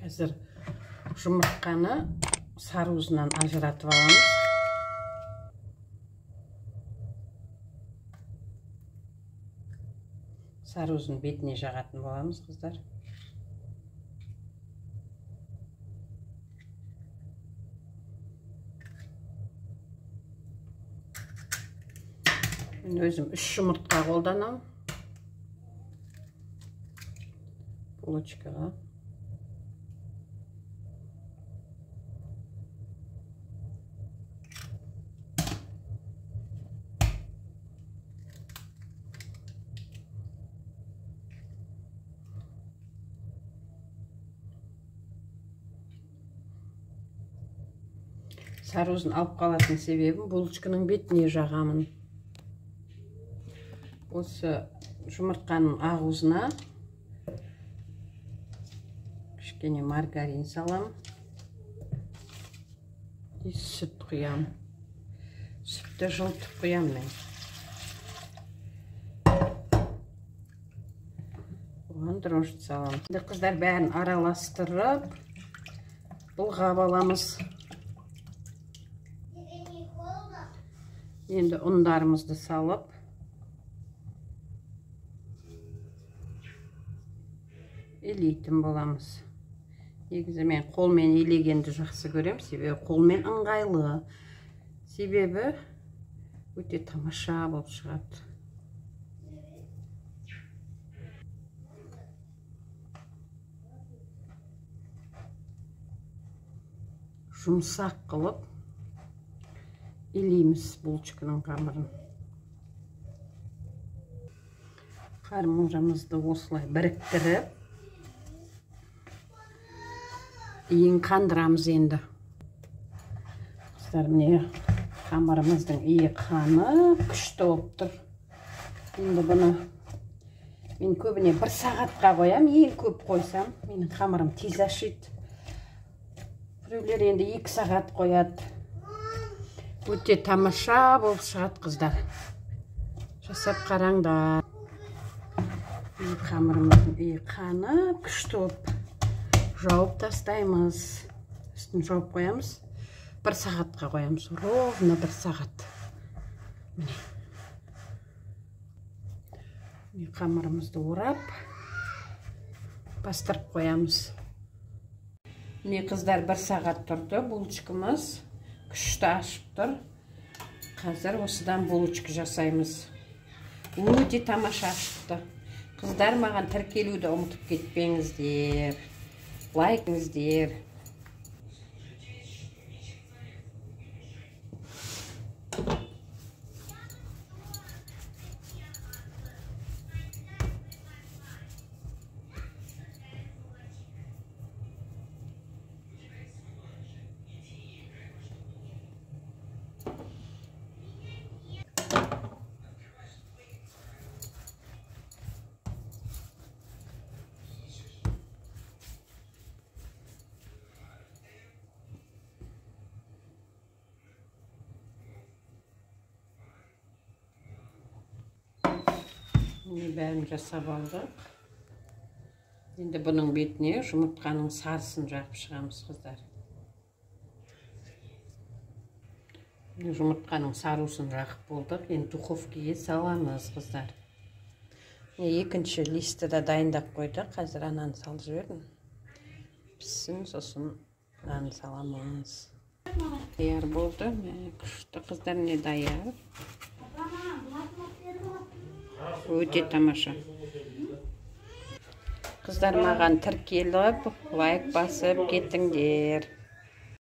Қазір жұмыртқаны сарыуызынан ажыратып аламыз. Сарыуыздың бетіне жағатын боламыз, қыздар. Мен өзім 3 жұмыртқа қолданам. Булочкаға. Сарыуызын алып қалатын себебім булочканың бетіне жағамын. Осы жұмыртқаның ағуызына кішкене маргарин салам. И сүт құям. Сүтті жылытып құям мен. Оған дрожжи салам. Қыздар бәрін араластырып, бұлғап аламыз. Енді ұндарымызды салып, елейтін боламыз. Негізі мен қолмен елегенді жақсы көрем, себебі қолмен ыңғайлы. Себебі өте тамаша болып шығады. Жұмсақ қылып елейміз булочканың қамырын. Қамырымызды осылай біріктіріп, иін қандырамыз енді. Қыздар, міне қамырымыздың иі қанып, күшті болып тұр. Енді бұны мен көбіне 1 сағатқа қоям, ең көп қойсам, менің қамырым тез ашиды. Біреулер енді 2 сағат қояды. Өте тамаша болып шығады, қыздар. Жасап қараңдар. Қамырымыздың қанып, күшті болып жауып тастаймыз. Үстін жауып қоямыз. 1 сағатқа қоямыз. Ровно 1 сағат. Қамырымызды орап, бастырып қоямыз. Міне, қыздар, 1 сағат тұрды. Булочкамыз күшті ашып тұр. Қазір осыдан булочка жасаймыз. Өте тамаша шықты. Қыздар, маған тіркелуді ұмытып кетпеңіздер. Лайкіңіздер. Бәрін жасап алдық. Енді бұның бетіне жұмыртқаның сарысын жағып шығамыз, қыздар. Жұмыртқаның сарысын жағып болдық. Енді духовкаға саламыз, қыздар. Екінші листі де дайындап қойдық. Қазір ананы салып жібердім. Піссін, сосын ананы саламыз. Даяр болды. Күшті, қыздар, не даяр. Өте тамаша. Қыздар, маған тіркеліп, лайк басып кеттіңдер.